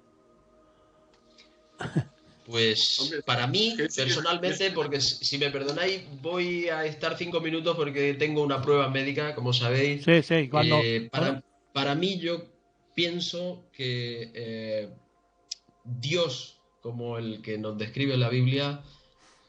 S1: Pues
S2: Hombre,
S1: para mí,
S2: que sí,
S1: personalmente, porque si me perdonáis, voy a estar 5 minutos porque tengo una prueba médica, como sabéis.
S4: Sí, sí,
S1: Eh,
S4: cuando-
S1: para, para mí, yo pienso que Dios, como el que nos describe la Biblia,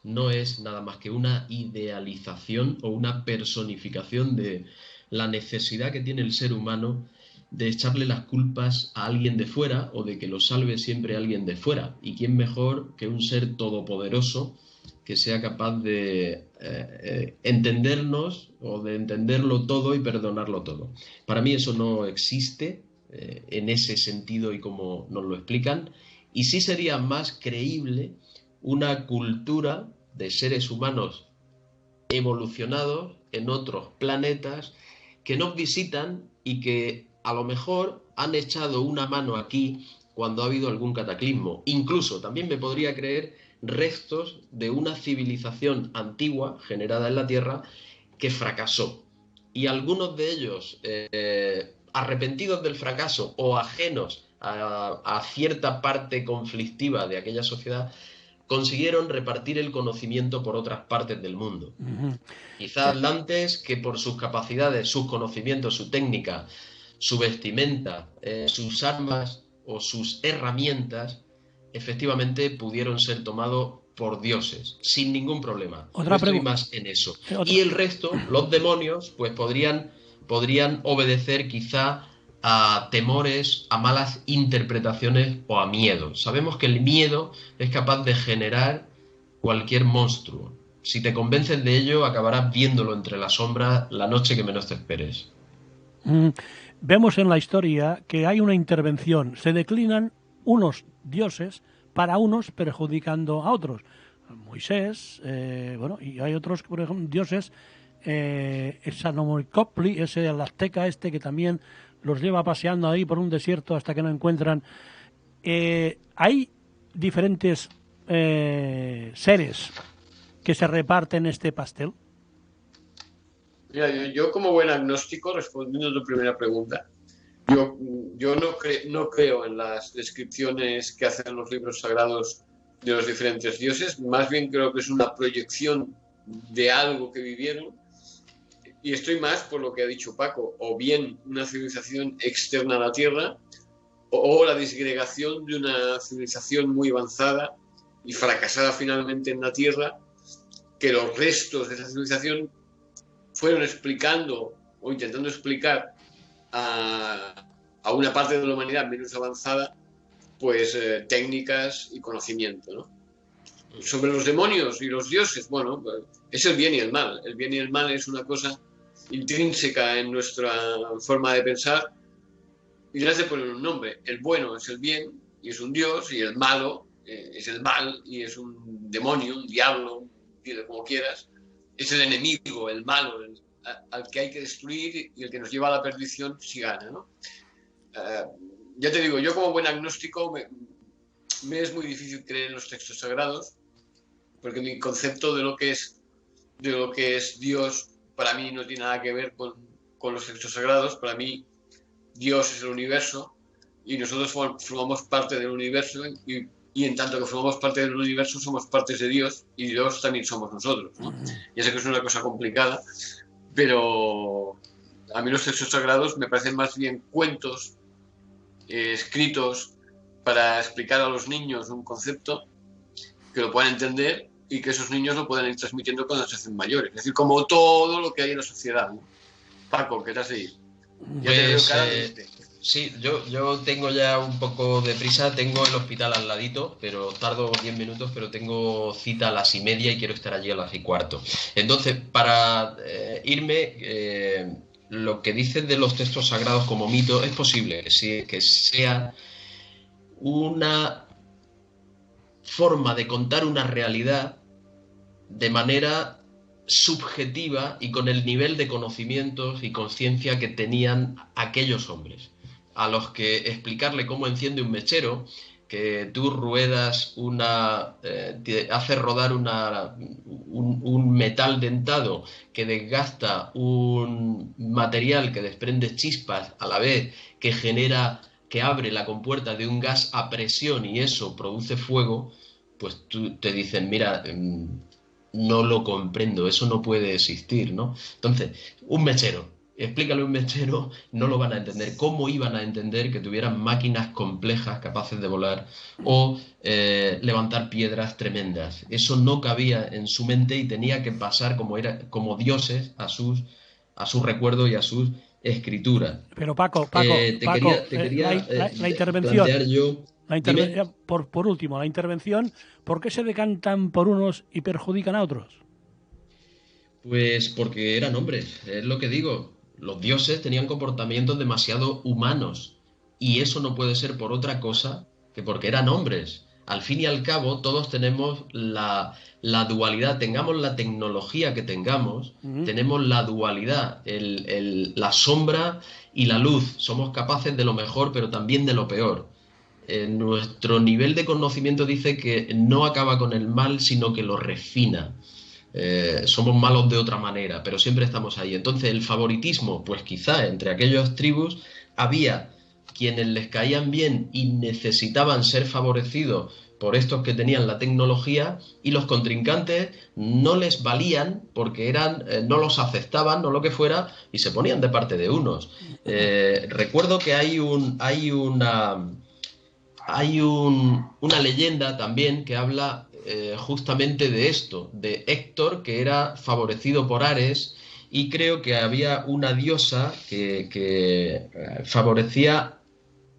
S1: no es nada más que una idealización o una personificación de la necesidad que tiene el ser humano de echarle las culpas a alguien de fuera o de que lo salve siempre alguien de fuera. ¿Y quién mejor que un ser todopoderoso que sea capaz de entendernos o de entenderlo todo y perdonarlo todo? Para mí eso no existe en ese sentido y como nos lo explican. Y sí sería más creíble una cultura de seres humanos evolucionados en otros planetas que nos visitan y que a lo mejor han echado una mano aquí cuando ha habido algún cataclismo. Incluso también me podría creer restos de una civilización antigua generada en la Tierra que fracasó. Y algunos de ellos, arrepentidos del fracaso o ajenos a cierta parte conflictiva de aquella sociedad, consiguieron repartir el conocimiento por otras partes del mundo.
S4: Ujú.
S1: Quizá atlantes que por sus capacidades, sus conocimientos, su técnica, su vestimenta, sus armas o sus herramientas, efectivamente pudieron ser tomados por dioses, sin ningún problema.
S4: Otra
S1: No estoy
S4: pregunta.
S1: más en eso.
S4: Otra-
S1: Y el resto, los demonios, pues podrían obedecer quizá a temores, a malas interpretaciones o a miedo. Sabemos que el miedo es capaz de generar cualquier monstruo. Si te convences de ello, acabarás viéndolo entre las sombras la noche que menos te esperes.
S4: Mm, Vemos en la historia que hay una intervención, se declinan unos dioses para unos perjudicando a otros. Moisés, bueno, y hay otros, por ejemplo, dioses, Exanomicopli, ese el azteca este que también los lleva paseando ahí por un desierto hasta que no encuentran. Hay diferentes seres que se reparten este pastel.
S2: Mira, yo como buen agnóstico, respondiendo a tu primera pregunta, yo no creo en las descripciones que hacen los libros sagrados de los diferentes dioses, más bien creo que es una proyección de algo que vivieron, y estoy más por lo que ha dicho Paco, o bien una civilización externa a la Tierra, o la disgregación de una civilización muy avanzada y fracasada finalmente en la Tierra, que los restos de esa civilización fueron explicando o intentando explicar a una parte de la humanidad menos avanzada, pues técnicas y conocimiento, ¿no? Sobre los demonios y los dioses, bueno, es el bien y el mal. El bien y el mal es una cosa intrínseca en nuestra forma de pensar y le has de poner un nombre. El bueno es el bien y es un dios, y el malo es el mal y es un demonio, un diablo, como quieras. Es el enemigo, el malo, al que hay que destruir y el que nos lleva a la perdición si gana, ¿no? Ya te digo, yo como buen agnóstico me es muy difícil creer en los textos sagrados, porque mi concepto de lo que es Dios para mí no tiene nada que ver con los textos sagrados. Para mí Dios es el universo y nosotros formamos parte del universo, y en tanto que formamos parte del universo somos partes de Dios, y Dios también somos nosotros, ¿no? Ya sé que es una cosa complicada, pero a mí los textos sagrados me parecen más bien cuentos escritos para explicar a los niños un concepto que lo puedan entender y que esos niños lo puedan ir transmitiendo cuando se hacen mayores. Es decir, como todo lo que hay en la sociedad, ¿no? Paco, ¿qué tal así? Ya te veo cara de
S1: Sí, yo tengo ya un poco de prisa, tengo el hospital al ladito, pero tardo 10 minutos, pero tengo cita a las 1:30 y quiero estar allí a las 1:15. Entonces, para irme, lo que dices de los textos sagrados como mito, es posible que sea una forma de contar una realidad de manera subjetiva y con el nivel de conocimientos y conciencia que tenían aquellos hombres, a los que explicarle cómo enciende un mechero, que tú ruedas te hace rodar un metal dentado que desgasta un material que desprende chispas a la vez que abre la compuerta de un gas a presión y eso produce fuego. pues te dicen, mira, no lo comprendo, eso no puede existir, ¿no? Entonces, un mechero, explícale a un mechero, no lo van a entender. ¿Cómo iban a entender que tuvieran máquinas complejas capaces de volar o levantar piedras tremendas? Eso no cabía en su mente y tenía que pasar como dioses a su recuerdo y a sus escrituras.
S4: Pero Paco,
S1: Te quería
S4: la intervención.
S1: plantear yo... Dime.
S4: Por último, la intervención, ¿por qué se decantan por unos y perjudican a otros?
S1: Pues porque eran hombres, es lo que digo. Los dioses tenían comportamientos demasiado humanos y eso no puede ser por otra cosa que porque eran hombres. Al fin y al cabo, todos tenemos la dualidad, tengamos la tecnología que tengamos, tenemos la dualidad, la sombra y la luz. Somos capaces de lo mejor, pero también de lo peor. Nuestro nivel de conocimiento dice que no acaba con el mal, sino que lo refina. Somos malos de otra manera, pero siempre estamos ahí. Entonces, el favoritismo, pues quizá entre aquellas tribus había quienes les caían bien y necesitaban ser favorecidos por estos que tenían la tecnología, y los contrincantes no les valían porque no los aceptaban, no lo que fuera, y se ponían de parte de unos. Recuerdo que hay una leyenda también que habla justamente de esto, de Héctor, que era favorecido por Ares, y creo que había una diosa que favorecía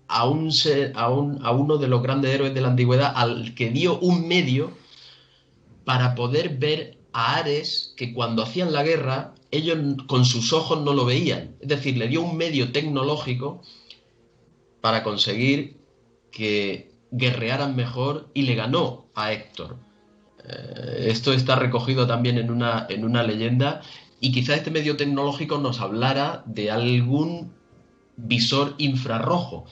S1: a uno de los grandes héroes de la antigüedad, al que dio un medio para poder ver a Ares, que cuando hacían la guerra, ellos con sus ojos no lo veían. Es decir, le dio un medio tecnológico para conseguir que guerrearan mejor y le ganó a Héctor. Esto está recogido también en una leyenda, y quizá este medio tecnológico nos hablara de algún visor infrarrojo,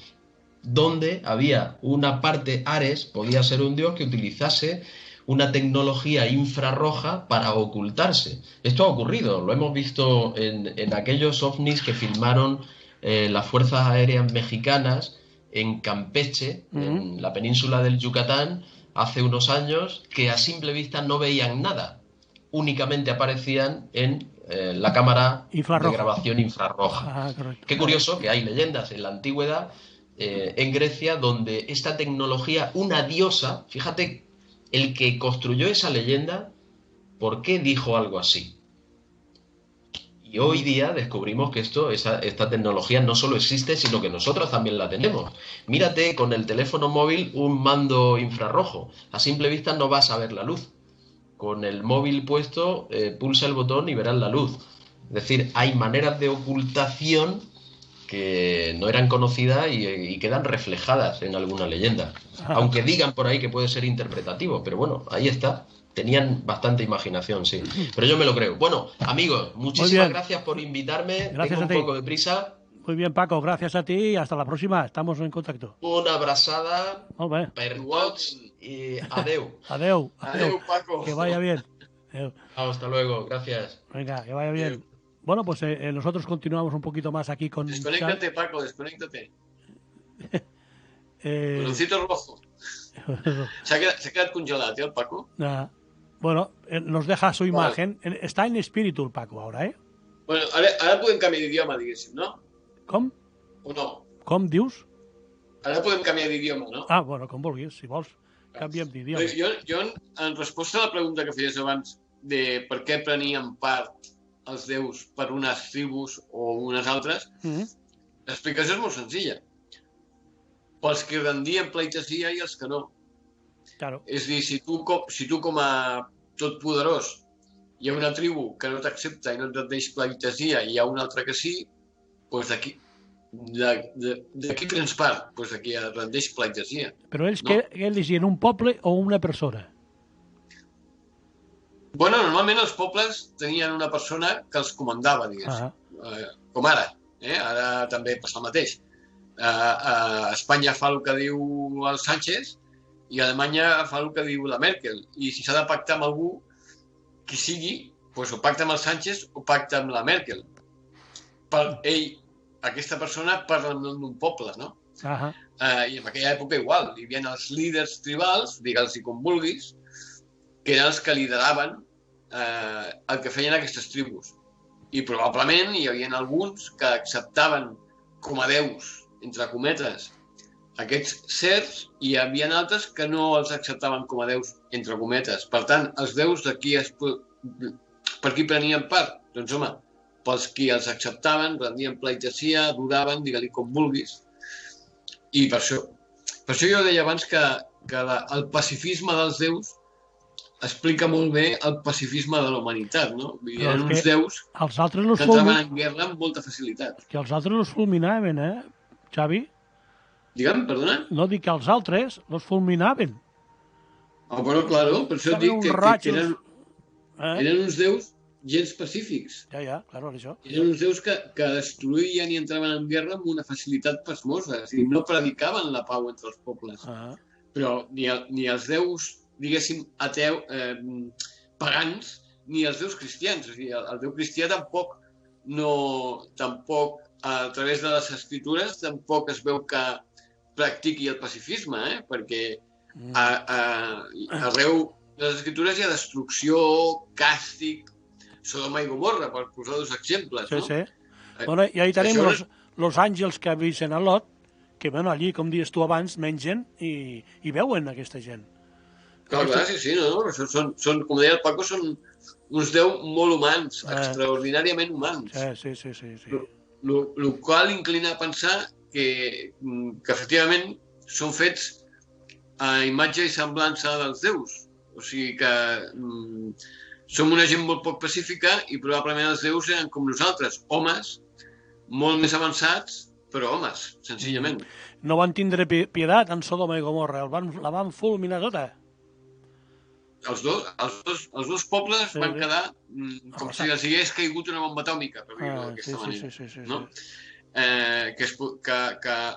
S1: donde había una parte, Ares podía ser un dios que utilizase una tecnología infrarroja para ocultarse. Esto ha ocurrido, lo hemos visto en aquellos ovnis que filmaron las fuerzas aéreas mexicanas en Campeche, en la península del Yucatán, hace unos años, que a simple vista no veían nada, únicamente aparecían en la cámara de grabación infrarroja. Qué curioso que hay leyendas en la antigüedad, en Grecia, donde esta tecnología, una diosa, fíjate, el que construyó esa leyenda, ¿por qué dijo algo así? Y hoy día descubrimos que esta tecnología no solo existe, sino que nosotros también la tenemos. Mírate con el teléfono móvil un mando infrarrojo. A simple vista no vas a ver la luz. Con el móvil puesto, pulsa el botón y verás la luz. Es decir, hay maneras de ocultación que no eran conocidas y quedan reflejadas en alguna leyenda. Aunque digan por ahí que puede ser interpretativo, pero bueno, ahí está. Tenían bastante imaginación, sí. Pero yo me lo creo. Bueno, amigos, muchísimas gracias por invitarme.
S4: Gracias.
S1: Tengo un poco de prisa.
S3: Muy bien, Paco, gracias a ti y hasta la próxima. Estamos en contacto.
S1: Una abrazada.
S3: Per
S1: tots y adeu.
S3: Adeu.
S2: Adeu, Paco.
S3: Que vaya bien. Adeu.
S1: Hasta luego, gracias.
S3: Venga, que vaya bien.
S2: Adeu.
S3: Bueno, pues nosotros continuamos un poquito más aquí con...
S2: Desconéctate, Paco, desconéctate. Coloncito rojo. Se ha quedat congelat, el Paco?
S3: Bueno, nos deja su imagen. Está en espíritu el Paco ahora, ¿eh?
S2: Bueno, ara podem canviar d'idioma, diguéssim, no?
S3: Com?
S2: O no?
S3: Com dius?
S2: Ara podem canviar d'idioma, no?
S3: Ah, bueno, com vulguis, si vols. Canviem d'idioma.
S2: Jo, en resposta a la pregunta que feies abans de per què prenien part els déus per unes tribus o unes altres, l'explicació és molt senzilla. Pels que rendien pleitesia i els que no.
S3: Claro.
S2: És dir, si tu com a totpoderós hi ha una tribu que no t'accepta i no et rendeix pleitesia i hi ha una altra que sí, doncs d'aquí prens part? Doncs d'aquí et rendeix pleitesia.
S3: Però ells què elegien, un poble o una persona?
S2: Bueno, normalment els pobles tenien una persona que els comandava, diguéssim. Com ara. Ara també passa el mateix. A Espanya fa el que diu el Sánchez i a Alemanya fa el que diu la Merkel. I si s'ha de pactar amb algú, qui sigui, doncs o pacta amb el Sánchez o pacta amb la Merkel. Aquesta persona parla en nom d'un poble, no? I en aquella època igual, hi havia els líders tribals, digue'ls com vulguis, que eren els que lideraven el que feien aquestes tribus. I probablement hi havia alguns que acceptaven com a déus, entre cometes, aquests certs, i hi havia altres que no els acceptaven com a déus, entre cometes. Per tant, els déus d'aquí per qui prenien part? Doncs, home, pels qui els acceptaven, rendien pleitessia, adoraven, digue-li com vulguis. I per això jo deia abans que el pacifisme dels déus explica molt bé el pacifisme de la humanitat, no? Eren uns déus que entraven en guerra amb molta facilitat.
S3: Que els altres els fulminaven, Xavi?
S2: Digue'm, perdona?
S3: No, dic que els altres els fulminaven.
S2: Bueno, claro, per això dic que eren uns déus gens pacífics.
S3: Ja, claro, això.
S2: Eren uns déus que destruïen i entraven en guerra amb una facilitat pasmosa. És a dir, no predicaven la pau entre els pobles. Però ni els déus, diguéssim, pagans, ni els déus cristians. És a dir, el déu cristià tampoc, a través de les escritures, tampoc es veu que practiqui el pacifisme, perquè arreu de les escritures hi ha destrucció, càstig, Sodoma i Gomorra, per posar dos exemples, no?
S3: Sí. Bueno, i ahí tenim els àngels que avisen a Lot, que van allí, com dius tu abans, mengen i veuen aquesta gent.
S2: Clar, sí, no? Són, com deia el Paco, són uns déus molt humans, extraordinàriament humans.
S3: Sí.
S2: El qual inclina a pensar que efectivament són fets a imatge i semblança dels déus. O sigui que som una gent molt poc pacífica i probablement els déus eren com nosaltres, homes, molt més avançats, però homes, senzillament.
S3: No van tindre piedat en Sodoma i Gomorra, la van fulminar tota.
S2: Els dos pobles van quedar com si els hagués caigut una bomba atòmica, per dir-ho d'aquesta manera. Que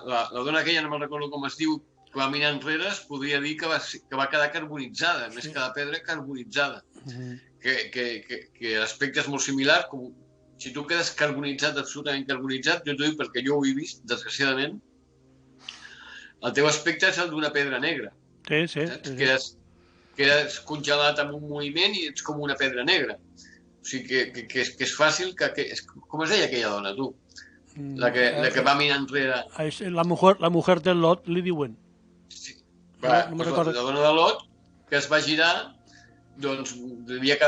S2: la dona aquella, no me'n recordo com es diu, que va mirar enrere, es podria dir que va quedar carbonitzada, més que de pedra, carbonitzada. Que l'aspecte és molt similar, com si tu quedes carbonitzat, absolutament carbonitzat, jo t'ho dic perquè jo ho he vist, desgraciadament, el teu aspecte és el d'una pedra negra.
S3: Sí.
S2: Quedes congelat amb un moviment i ets com una pedra negra. O sigui que és fàcil que... Com es deia aquella dona, tu? La que va mirar enrere.
S3: La mujer del Lot, li diuen.
S2: Sí. La dona de Lot, que es va girar, doncs es devia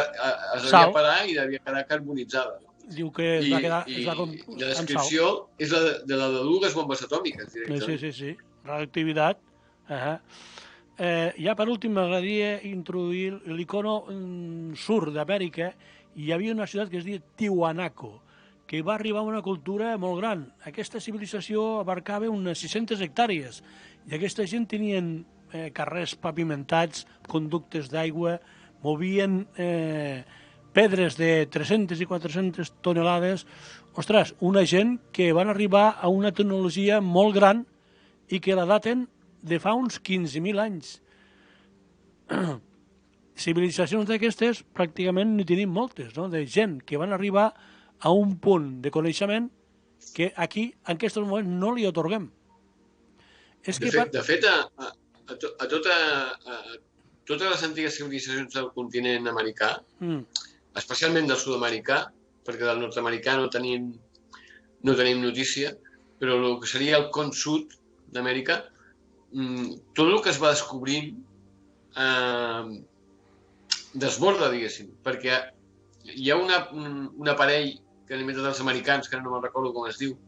S2: parar i devia quedar carbonitzada.
S3: Diu que es va quedar...
S2: I la descripció és la de dues bombes atòmiques, directament.
S3: Sí. Radioactivitat. Ja per últim m'agradaria introduir l'icono sud d'Amèrica. Hi havia una ciutat que es deia Tiwanaku, que va arribar a una cultura molt gran. Aquesta civilització abarcava unes 600 hectàrees i aquesta gent tenien carrers pavimentats, conductes d'aigua, movien pedres de 300 i 400 tonelades. Ostres, una gent que van arribar a una tecnologia molt gran i que la daten de fa uns 15.000 anys. Civilitzacions d'aquestes pràcticament n'hi tenim moltes, no? De gent que van arribar a un punt de coneixement que aquí, en aquests moments, no li atorguem.
S2: De fet, a totes les antigues civilitzacions del continent americà, especialment del sud-americà, perquè del nord-americà no tenim notícia, però el que seria el con sud d'Amèrica, tot el que es va descobrint desborda, diguéssim, perquè hi ha un aparell que han inventat els americans, que no me'n recordo com es diu,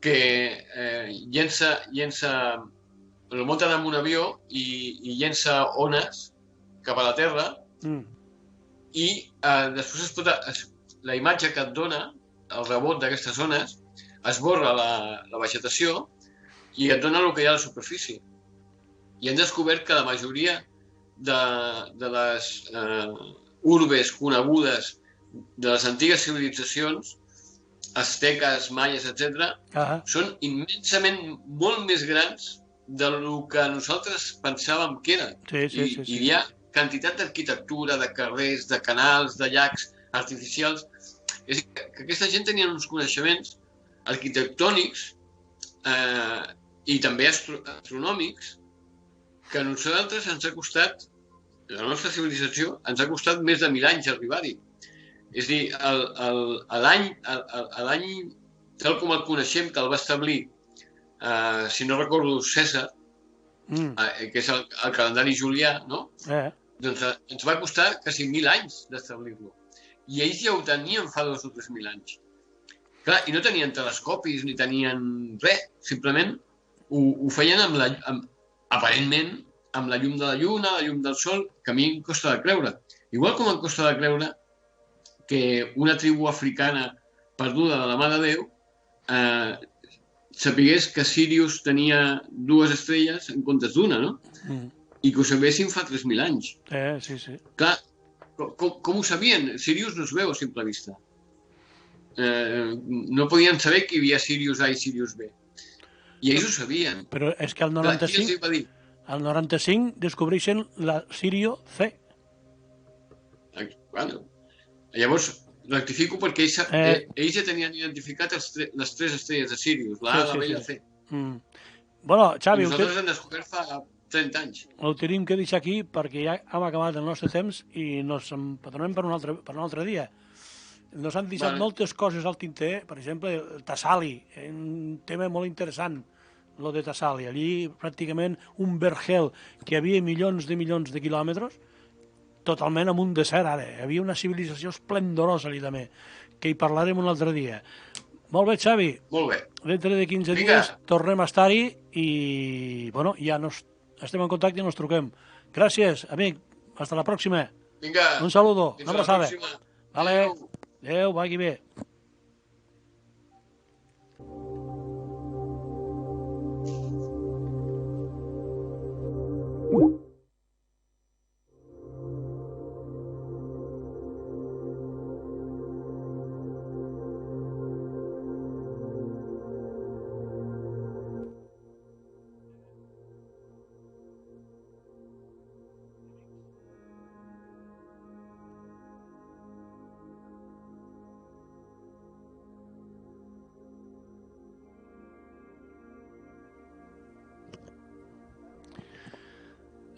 S2: que el munten en un avió i llença ones cap a la Terra i després la imatge que et dona, el rebot d'aquestes ones, esborra la vegetació i et dona el que hi ha a la superfície. I han descobert que la majoria de les urbes conegudes de les antigues civilitzacions, asteques, maies, etc., són immensament molt més grans del que nosaltres pensàvem que eren. I hi ha quantitat d'arquitectura, de carrers, de canals, de llacs artificials. És a dir, que aquesta gent tenia uns coneixements arquitectònics i també astronòmics, que a nosaltres ens ha costat, la nostra civilització, ens ha costat més de 1.000 anys arribar-hi. És a dir, l'any tal com el coneixem, que el va establir, si no recordo, Cèsar, que és el calendari julià, no? Doncs ens va costar quasi 1.000 anys d'establir-lo. I ells ja ho tenien fa 2 o 3.000 anys. Clar, i no tenien telescopis ni tenien res, simplement ho feien aparentment amb la llum de la lluna, la llum del sol, que a mi em costa de creure. Igual com em costa de creure que una tribu africana perduda de la mà de Déu sapigués que Sirius tenia 2 estrelles en comptes d'una, no? I que ho sabessin fa 3.000 anys.
S3: Sí, sí.
S2: Clar, com ho sabien? Sirius no es veu a simple vista. No podien saber que hi havia Sirius A i Sirius B. I ells ho sabien.
S3: Però és que al 95 descobreixen la Sirio C.
S2: Bueno, llavors, rectifico perquè ells ja tenien identificat les 3 estrelles de Sirius, la A, la B i la C.
S3: Bueno, Xavi...
S2: Nosaltres hem descobert fa 30 anys.
S3: Ho tenim que deixar aquí perquè ja hem acabat el nostre temps i ens empadronem per un altre dia. Nos han deixat moltes coses al tinter, per exemple, el Tassali, un tema molt interessant, lo de Tassali. Allí, pràcticament, un vergel que hi havia milions de quilòmetres, totalment amb un desert, ara. Hi havia una civilització esplendorosa allà també, que hi parlarem un altre dia. Molt bé, Xavi.
S2: Molt bé.
S3: Dintre de 15 dies tornem a estar-hi i, bueno, ja estem en contacte i ens truquem. Gràcies, amic. Hasta la pròxima.
S2: Vinga.
S3: Un saludo. Una abraçada. Vale. Adéu, vagi bé.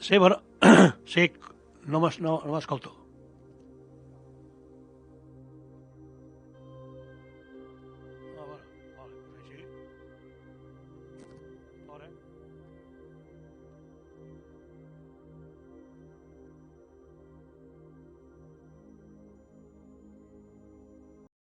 S3: Sí, bueno, sí, no m'escolto.